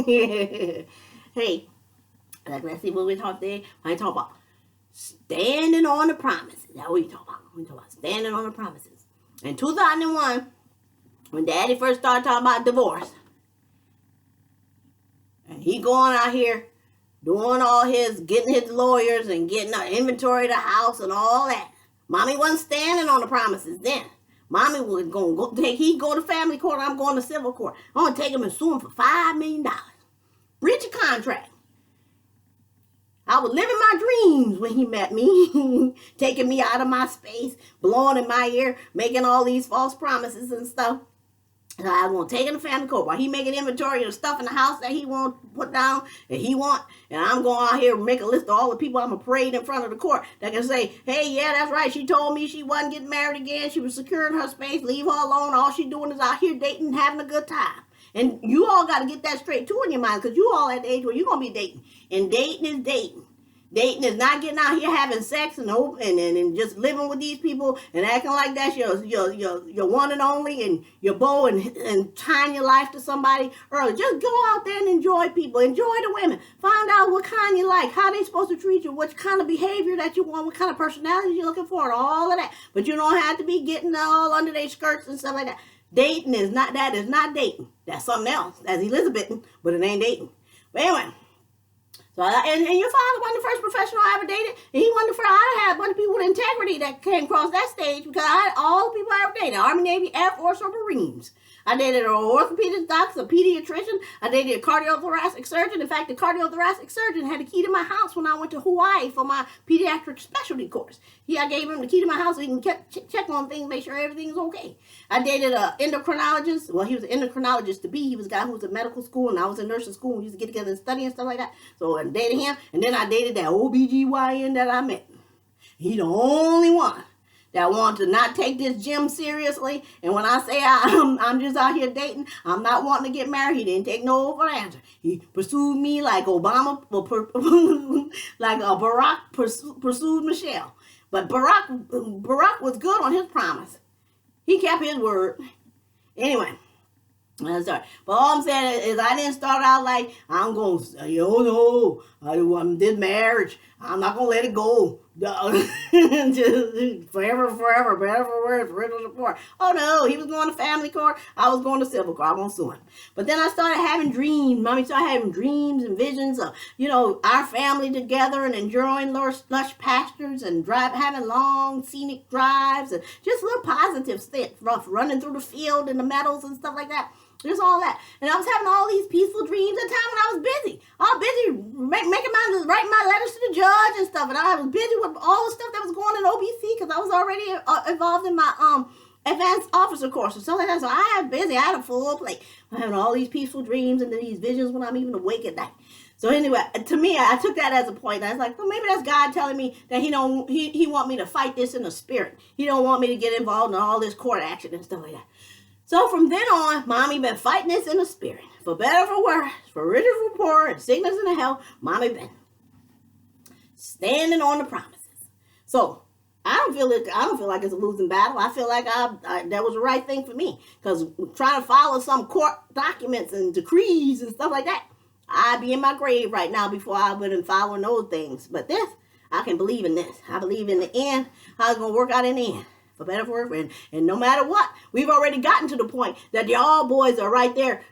Hey, let's see what we talk there. I talk about standing on the promises. That's what we talk about. We talk about standing on the promises. In 2001, when Daddy first started talking about divorce, and he going out here doing all his, getting his lawyers and getting an inventory of the house and all that. Mommy wasn't standing on the promises then. Mommy was going to go to family court. I'm going to civil court. I'm going to take him and sue him for $5 million. Breach of contract. I was living my dreams when he met me, taking me out of my space, blowing in my ear, making all these false promises and stuff. And I was going to take him to family court while he making inventory of stuff in the house that he want to put down and he want. And I'm going out here and make a list of all the people I'm going to parade in front of the court that can say, hey, yeah, that's right. She told me she wasn't getting married again. She was securing her space. Leave her alone. All she doing is out here dating, having a good time. And you all got to get that straight too in your mind, because you all at the age where you're going to be dating. And dating is dating. Dating is not getting out here having sex and just living with these people and acting like that's your one and only and your beau and tying your life to somebody early. Just go out there and enjoy people. Enjoy the women. Find out what kind you like, how they supposed to treat you, what kind of behavior that you want, what kind of personality you're looking for, and all of that. But you don't have to be getting all under their skirts and stuff like that. Dating is not that. Is not dating. That's something else. That's Elizabethan, but it ain't dating. But anyway. So, and your father wasn't the first professional I ever dated. And he wasn't the first. I had a bunch of people with integrity that came across that stage, because I had all the people I ever dated. Army, Navy, Air Force, or Marines. I dated an orthopedic doctor, a pediatrician. I dated a cardiothoracic surgeon. In fact, the cardiothoracic surgeon had the key to my house when I went to Hawaii for my pediatric specialty course. I gave him the key to my house so he can check on things, make sure everything's okay. I dated an endocrinologist. Well, he was an endocrinologist to be. He was a guy who was in medical school, and I was in nursing school. We used to get together and study and stuff like that. So I dated him, and then I dated that OBGYN that I met. He the only one that wanted to not take this gym seriously. And when I say I'm just out here dating, I'm not wanting to get married. He didn't take no for answer. He pursued me like Obama, like Barack pursued Michelle. But Barack was good on his promise. He kept his word. Anyway. I'm sorry. But all I'm saying is I didn't start out like, I'm going to, this marriage, I'm not going to let it go. Just forever, better for worse, for support. Oh no, he was going to family court, I was going to civil court, I won't sue him. But then I started having dreams. Mommy started having dreams and visions of, our family together and enjoying lush pastures and having long scenic drives and just little positive stuff, running through the field and the meadows and stuff like that. Just all that. And I was having all these peaceful dreams at a time when I was busy. I was busy writing my letters to the judge and stuff. And I was busy with all the stuff that was going on in OBC, because I was already involved in my advanced officer course and stuff like that. So I was busy. I had a full plate. I'm having all these peaceful dreams and these visions when I'm even awake at night. So anyway, to me, I took that as a point. I was like, well, maybe that's God telling me that he want me to fight this in the spirit. He don't want me to get involved in all this court action and stuff like that. So from then on, Mommy been fighting this in the spirit. For better, for worse, for richer, for poor, and sickness and health, Mommy been standing on the promises. So I don't feel like it's a losing battle. I feel like that was the right thing for me. Because trying to follow some court documents and decrees and stuff like that, I'd be in my grave right now before I would have following those things. But this, I can believe in this. I believe in the end, how it's going to work out in the end. For better, for worse, and no matter what, we've already gotten to the point that y'all boys are right there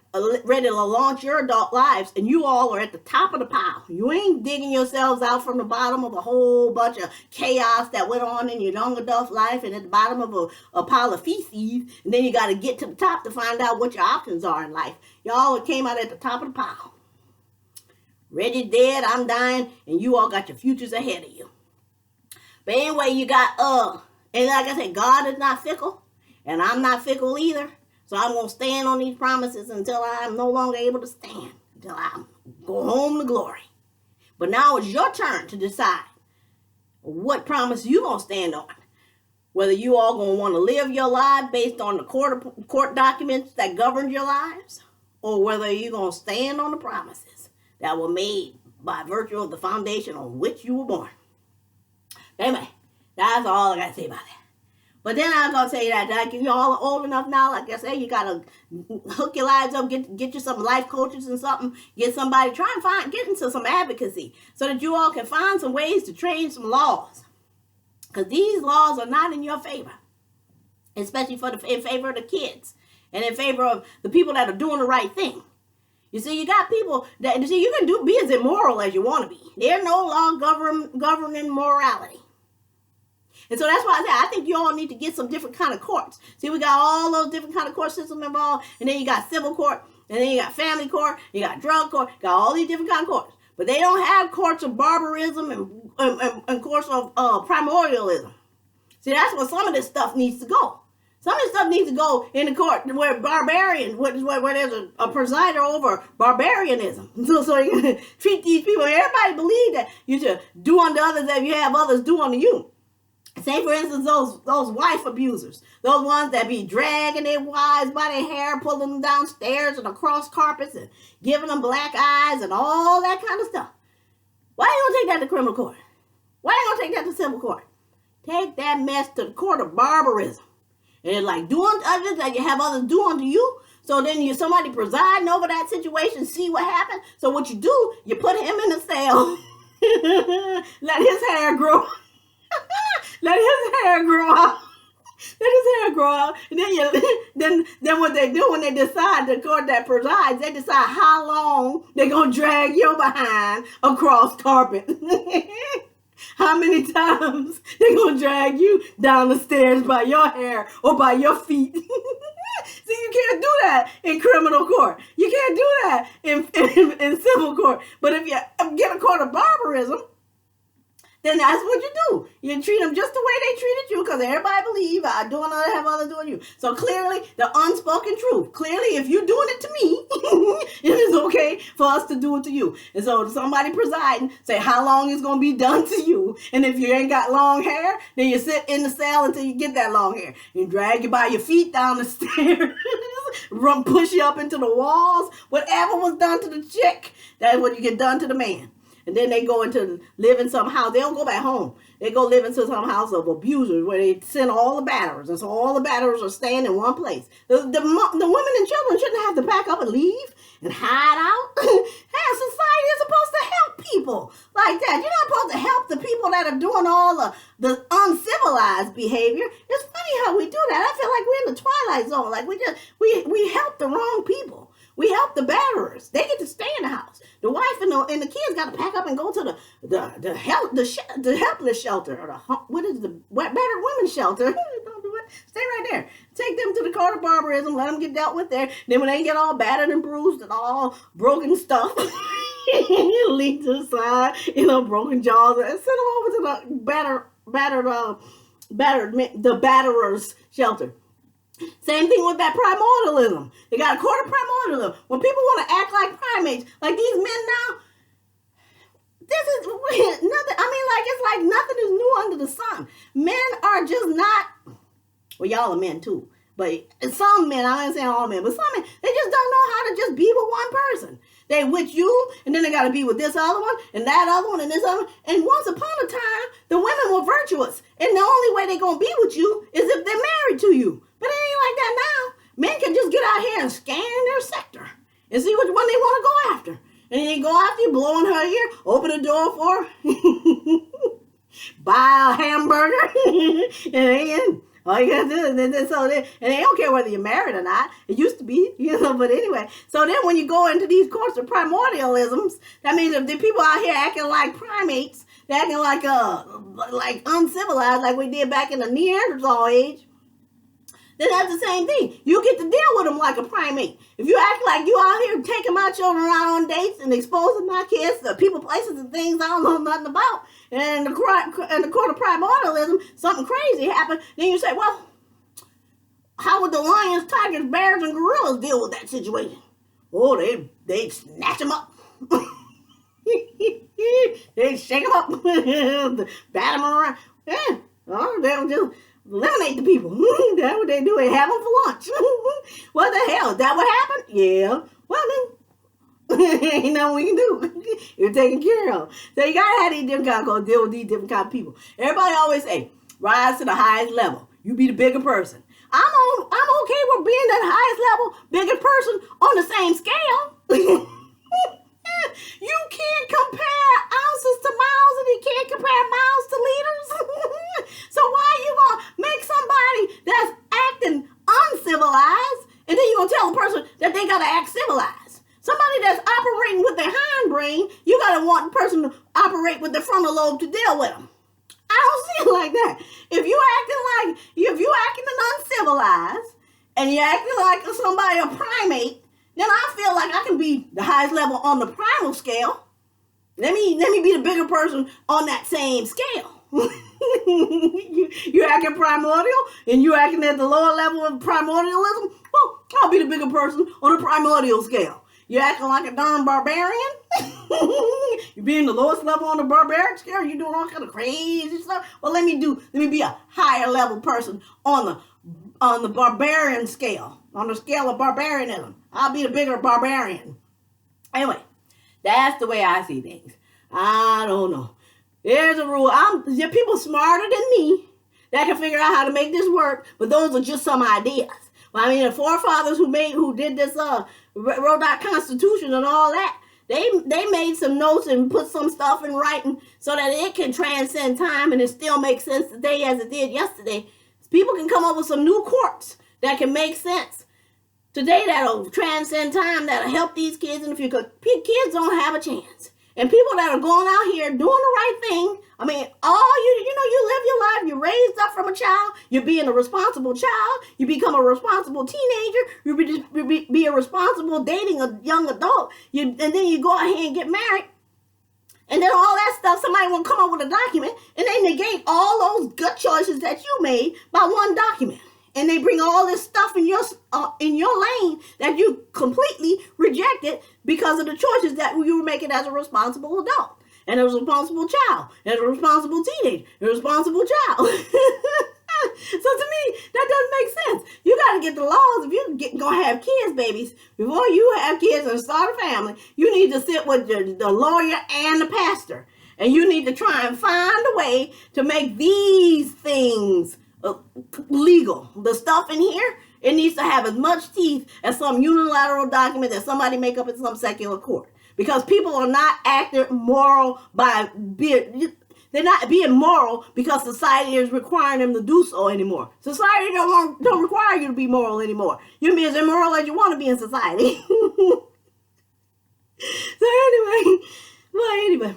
ready to launch your adult lives, and you all are at the top of the pile. You ain't digging yourselves out from the bottom of a whole bunch of chaos that went on in your young adult life and at the bottom of a pile of feces, and then you got to get to the top to find out what your options are in life. Y'all came out at the top of the pile. Reggie's dead, I'm dying, and you all got your futures ahead of you. But anyway, you got, and like I said, God is not fickle, and I'm not fickle either. So I'm going to stand on these promises until I'm no longer able to stand, until I go home to glory. But now it's your turn to decide what promise you're going to stand on. Whether you all going to want to live your life based on the court documents that govern your lives, or whether you're going to stand on the promises that were made by virtue of the foundation on which you were born. Anyway. That's all I got to say about that. But then I'm gonna tell you that, like, you're all old enough now, like I say, you gotta hook your lives up, get you some life coaches and something, get somebody, try and get into some advocacy so that you all can find some ways to change some laws. Because these laws are not in your favor, especially in favor of the kids and in favor of the people that are doing the right thing. You see, you got people that, you see, you can be as immoral as you want to be. There's no law governing morality. And so that's why I say I think you all need to get some different kind of courts. See, we got all those different kind of court systems involved, and then you got civil court, and then you got family court, you got drug court, you got all these different kind of courts. But they don't have courts of barbarism and courts of primordialism. See, that's where some of this stuff needs to go. Some of this stuff needs to go in the court where where there's a presider over barbarianism. So you can treat these people. Everybody believe that you should do unto others as you have others do unto you. Say, for instance, those wife abusers, those ones that be dragging their wives by their hair, pulling them downstairs and across carpets and giving them black eyes and all that kind of stuff. Why you gonna take that to criminal court? Why you gonna take that to civil court? Take that mess to the court of barbarism. And it's like, do unto others that you have others do unto you. So then somebody presiding over that situation, see what happened. So what you do, you put him in a cell, let his hair grow. Let his hair grow out. Let his hair grow out. And then what they do when they decide, the court that presides, they decide how long they're going to drag your behind across carpet. How many times they're going to drag you down the stairs by your hair or by your feet. See, you can't do that in criminal court. You can't do that in civil court. But if you get a court of barbarism, then that's what you do. You treat them just the way they treated you, because everybody believe I do another have others doing you. So clearly, the unspoken truth. Clearly, if you're doing it to me, it is okay for us to do it to you. And so somebody presiding say how long it's going to be done to you. And if you ain't got long hair, then you sit in the cell until you get that long hair. You drag you by your feet down the stairs, push you up into the walls. Whatever was done to the chick, that's what you get done to the man. And then they go into live in some house. They don't go back home. They go live into some house of abusers where they send all the batterers. And so all the batterers are staying in one place. The women and children shouldn't have to pack up and leave and hide out. Hey, society is supposed to help people like that. You're not supposed to help the people that are doing all the uncivilized behavior. It's funny how we do that. I feel like we're in the Twilight Zone. Like we help the wrong people. We help the batterers. They get to stay in the house. The wife and the kids got to pack up and go to the helpless shelter, or the battered women's shelter. Don't do it. Stay right there. Take them to the court of barbarism. Let them get dealt with there. Then when they get all battered and bruised and all broken stuff, lead to the side, broken jaws, and send them over to the batterers shelter. Same thing with that primordialism. They got a court of primordialism. When people want to act like primates, like these men now, this is nothing. I mean, like, it's like nothing is new under the sun. Men are just not, well, y'all are men too. But some men, I ain't saying all men, but some men, they just don't know how to just be with one person. They with you, and then they got to be with this other one, and that other one, and this other one. And once upon a time, the women were virtuous. And the only way they're going to be with you is if they're married to you. But it ain't like that now. Men can just get out here and scan their sector and see which one they want to go after. And then go after you, blow in her ear, open the door for her, buy a hamburger, and then all you gotta do is and they don't care whether you're married or not. It used to be, but anyway. So then when you go into these courts of primordialisms, that means if the people out here acting like primates, they're acting like uncivilized, like we did back in the Neanderthal age, then that's the same thing. You get to deal with them like a primate. If you act like you out here taking my children out on dates and exposing my kids to people, places, and things I don't know nothing about, and in the court of primordialism, something crazy happened, then you say, well, how would the lions, tigers, bears, and gorillas deal with that situation? Oh, they'd snatch them up. They'd shake them up, bat them around. Yeah, oh, they'll just eliminate the people. That's what they do. They have them for lunch. What the hell? Is that what happened? Yeah. Well, then, ain't nothing we can do. You're taken care of. So you got to have these different kinds of deal with these different kinds of people. Everybody always say, rise to the highest level. You be the bigger person. I'm okay with being that highest level, biggest person on the same scale. You can't compare ounces to miles, and you can't compare miles to liters. So why are you gonna make somebody that's acting uncivilized, and then you gonna tell a person that they gotta act civilized? Somebody that's operating with their hind brain, you gotta want the person to operate with the frontal lobe to deal with them. I don't see it like that. If you acting uncivilized, and you're acting like somebody a primate, then I feel like I can be the highest level on the primal scale. Let me be the bigger person on that same scale. You're acting primordial, and you're acting at the lower level of primordialism. Well, I'll be the bigger person on the primordial scale. You're acting like a darn barbarian. You're being the lowest level on the barbaric scale. You're doing all kind of crazy stuff. Well, let me be a higher level person on the barbarian scale, on the scale of barbarianism. I'll be the bigger barbarian. Anyway, that's the way I see things. I don't know. There's a rule. There are people smarter than me that can figure out how to make this work, but those are just some ideas. Well, I mean, the forefathers who did this, wrote that Constitution and all that, they made some notes and put some stuff in writing so that it can transcend time and it still makes sense today as it did yesterday. People can come up with some new courts that can make sense today, that'll transcend time, that'll help these kids in the future. Kids don't have a chance. And people that are going out here doing the right thing, I mean, you live your life, you're raised up from a child, you're being a responsible child, you become a responsible teenager, you be a responsible dating a young adult, and then you go ahead and get married. And then all that stuff, somebody will come up with a document, and they negate all those good choices that you made by one document. And they bring all this stuff in your lane that you completely rejected because of the choices that you were making as a responsible adult, and a responsible child, and a responsible teenager, and a responsible child. So to me, that doesn't make sense. You got to get the laws. If you're going to have kids, babies, before you have kids and start a family, you need to sit with the lawyer and the pastor. And you need to try and find a way to make these things legal. The stuff in here, it needs to have as much teeth as some unilateral document that somebody make up in some secular court. Because people are not acting moral they're not being moral because society is requiring them to do so anymore. Society don't require you to be moral anymore. You can be as immoral as you want to be in society. So anyway,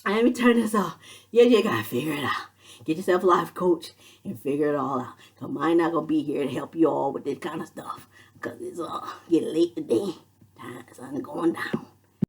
let me turn this off. You gotta figure it out. Get yourself a life coach and figure it all out. Cause mine not gonna be here to help you all with this kind of stuff. Cause it's getting late today. Time is going down.